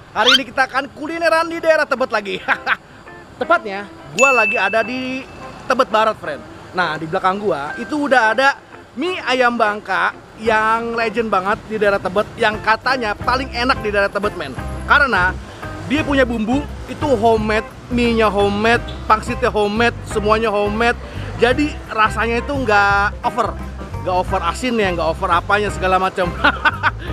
Hari ini kita akan kulineran di daerah Tebet lagi. Tepatnya, gua lagi ada di Tebet Barat, friend. Nah, di belakang gua itu udah ada mie ayam Bangka yang legend banget di daerah Tebet, yang katanya paling enak di daerah Tebet, men. Karena dia punya bumbu itu homemade, mie-nya homemade, pangsitnya homemade, semuanya homemade. Jadi rasanya itu nggak over asin ya, nggak over apanya segala macam.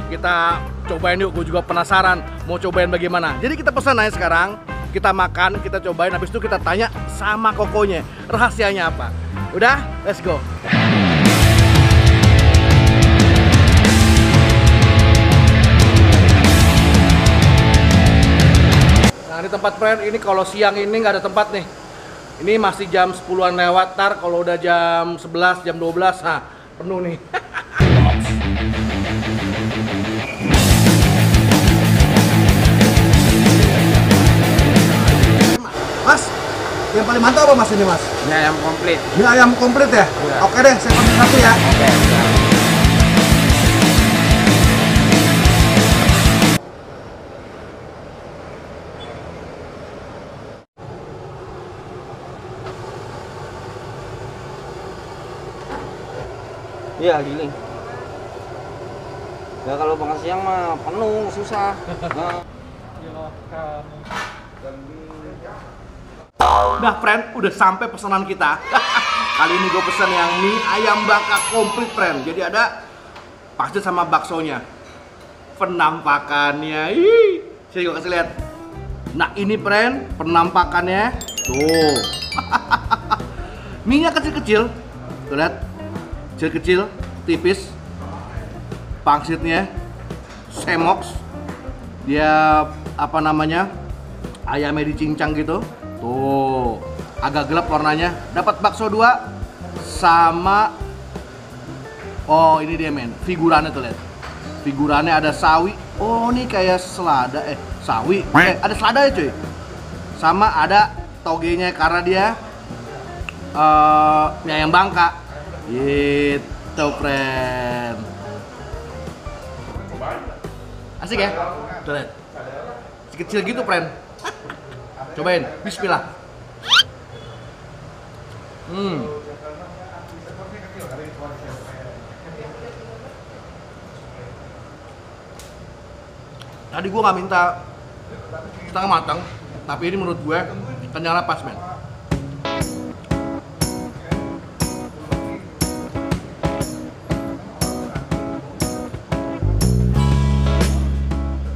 Kita cobain yuk, gue juga penasaran mau cobain bagaimana. Jadi kita pesan aja sekarang, kita makan, kita cobain, habis itu kita tanya sama kokonya rahasianya apa. Udah, let's go. Nah, ini tempat, friend, ini kalau siang ini nggak ada tempat nih. Ini masih jam 10-an lewat, tar kalau udah jam 11, jam 12, nah penuh nih. Mas, yang paling mantap apa mas ini mas? Mie ayam komplit. Mie ayam komplit ya? Iya. Oke deh, saya pesen satu ya. Oke. Iya, giling. Ya kalau makan siang mah penuh, susah. Nah. Nah, friend, udah sampai pesanan kita. Kali ini gue pesen yang mie ayam Bangka komplit, friend. Jadi ada pasti sama baksonya. Penampakannya, sini gue kasih lihat. Nah, ini, friend, penampakannya. Tuh. Mie-nya kecil-kecil. Tuh lihat. Kecil-kecil, tipis. Pangsitnya semoks. Dia apa namanya? Ayamnya dicincang gitu. Tuh, agak gelap warnanya. Dapat bakso 2 sama, oh ini dia, men, figurannya tuh, lihat. Figurannya ada sawi. Oh, ini kayak selada, sawi. Ada selada ya, cuy. Sama ada togenya karena dia mie ayam Bangka. Gitu, friend. Asik ya? Tuh, lihat. Kecil gitu, friend. Cobain, bismillah. Tadi gue nggak minta setengah matang, tapi ini menurut gue kenyalnya pas, men.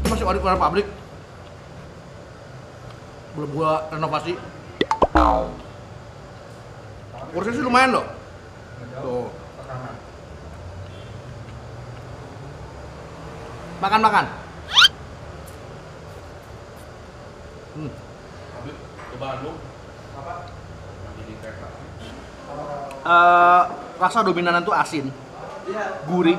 Masih ada keluar pabrik. Belum gua renovasi. Porsinya sih lumayan loh. Tuh. Makan. Rasa dominan itu asin, gurih.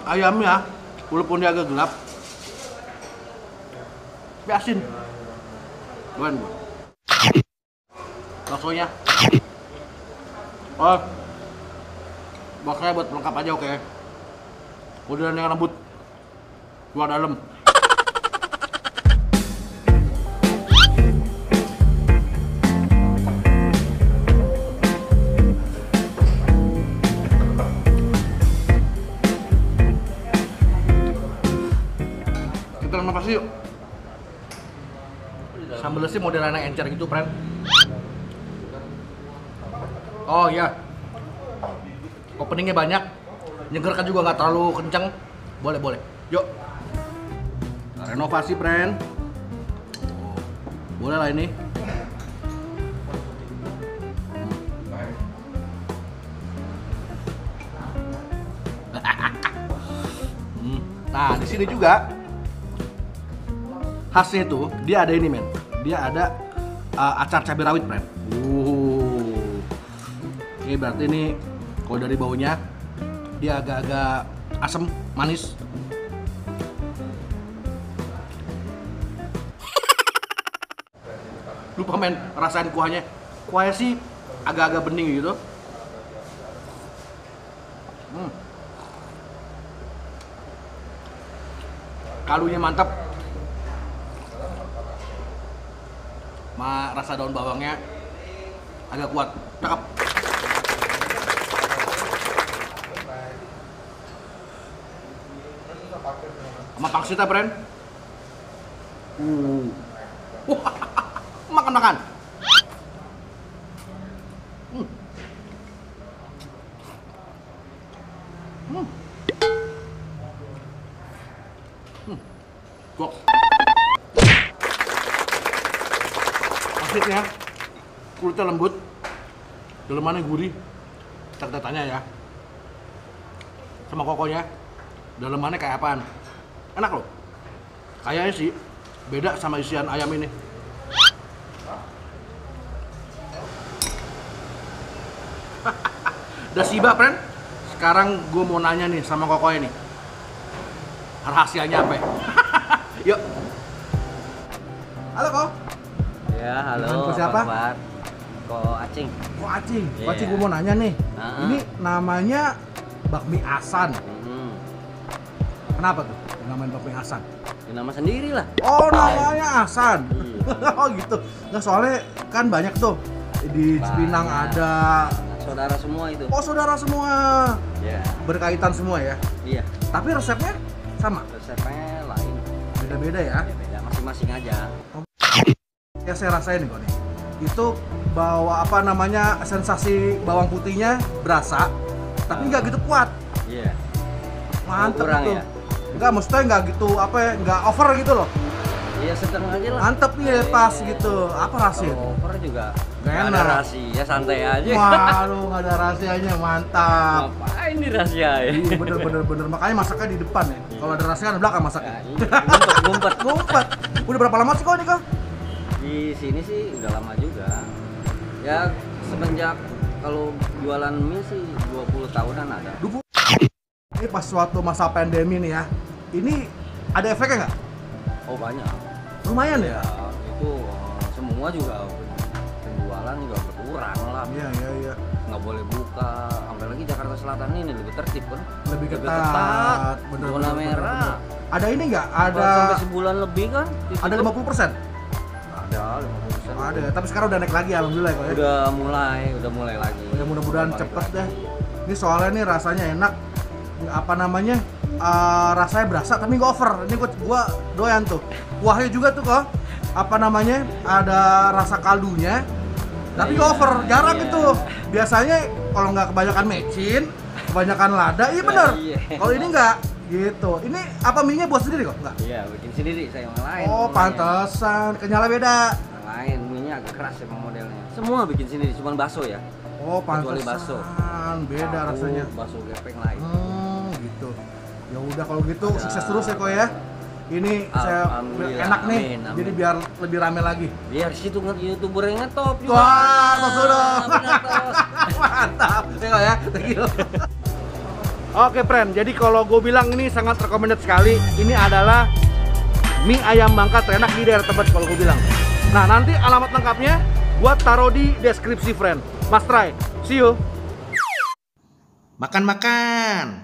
Ayamnya walaupun dia agak gelap tapi asin. Bukan baksonya, oh baksonya buat pelengkap aja, oke. Udah yang rambut luar dalam. Renovasi yuk. Sambelnya sih modelannya encer gitu, friend. Oh iya, openingnya banyak, nyegerkan juga nggak terlalu kenceng. Boleh. Yuk, renovasi, friend. Boleh lah ini. Nah, di sini juga khasnya itu dia ada ini, men. Dia ada acar cabai rawit, friend. Ini berarti ini kalau dari baunya dia agak-agak asam, manis. lupa men rasain kuahnya. Kuahnya sih agak-agak bening gitu. Kaldunya mantap. Rasa daun bawangnya agak kuat. Cakep. Sama pangsitnya, Bren. Wah, makan. Gok. Pangsitnya kulitnya lembut, dalemannya gurih. Kita tanya ya. Sama kokonya, dalemannya kayak apaan? Enak loh. Kayaknya sih beda sama isian ayam ini. Udah sibak, friend. Sekarang gue mau nanya nih sama kokonya nih. Rahasianya apa ya? Yuk. Halo, Ko. Ya, halo. Dengan siapa? Kabar? Ko Acing. Ko Acing. Ko Iya. Acing, gue mau nanya nih. Ini namanya bakmi Asan. Kenapa tuh namanya bakmi Asan? Ya, nama sendiri lah. Oh, namanya Asan. Iya. Oh gitu. Nah, soalnya kan banyak tuh di Cipinang Banyak. ada. Saudara semua itu. Oh, saudara semua. Ya. Berkaitan semua ya. Iya. Tapi resepnya sama. Resepnya lain. Beda-beda ya. Beda masing-masing aja. Ya saya rasain nih kok nih. Itu bawa apa namanya sensasi bawang putihnya berasa, tapi nggak gitu kuat. Iya. Mantep kurang itu. ya? Enggak, maksudnya nggak gitu apa ya, nggak over gitu loh. Iya, sedang aja lah. Mantep nih ya, pas gitu. Apa rahasia? Kalau over juga Nggak nggak ada enak. rahasia, santai aja. Waduh, nggak ada rahasianya, mantap. Ngapain nih rahasia ya? Iya, bener. Makanya masaknya di depan ya. Kalau ada rahasia di belakang masaknya. Nah, ini ngumpet. Ngumpet. Udah berapa lama sih kok nih kok? Di sini sih udah lama juga. Ya semenjak kalau jualan mie sih 20 tahunan ada. Ini pas suatu masa pandemi nih ya. Ini ada efeknya nggak? Oh banyak. Lumayan ya. Ya itu semua juga penjualan juga berkurang lah. Iya. Nggak boleh buka. Sampai lagi Jakarta Selatan ini lebih tertib kan. Lebih ketat. Bener, Zona merah. Ada ini nggak? Kalau Ada sampai sebulan lebih kan? ada 50%? Ada 50%. Ada, tapi sekarang udah naik lagi alhamdulillah kok ya. Udah mulai lagi. Ya mudah-mudahan Udah balik cepet lagi. deh. Ini soalnya nih rasanya enak. Apa namanya? Rasanya berasa tapi nggak over. Ini gua doyan tuh. Kuahnya juga tuh kok. Apa namanya? Ada rasa kaldunya. Tapi nggak over. Jarang Iya. itu. Biasanya kalau nggak kebanyakan mecin, kebanyakan lada, iya bener. Iya. Kalau ini nggak gitu. Ini apa mie-nya buat sendiri kok? Nggak? Iya, bikin sendiri saya yang lain. Oh, pantesan. Kenyalnya beda. Yang lain, mie-nya agak keras emang modelnya. Semua bikin sendiri, cuma bakso ya. Oh, Kecuali bakso. pantesan. Beda Tahu, rasanya. Bakso gepeng lain. Gitu. Ya udah kalau gitu sukses terus ya kok ya. Ini saya Alhamdulillah, enak nih. amin. Jadi biar lebih rame lagi. Biar situ YouTuber yang ngetop juga. Wah, tos dong. Bener, tos. Mantap. Ya kok ya. Thank you. Oke, friend. Jadi kalau gue bilang ini sangat recommended sekali. Ini adalah mie ayam Bangka terenak di daerah Tebet kalau gue bilang. Nah, nanti alamat lengkapnya gue taruh di deskripsi, friend. Must try. See you. Makan.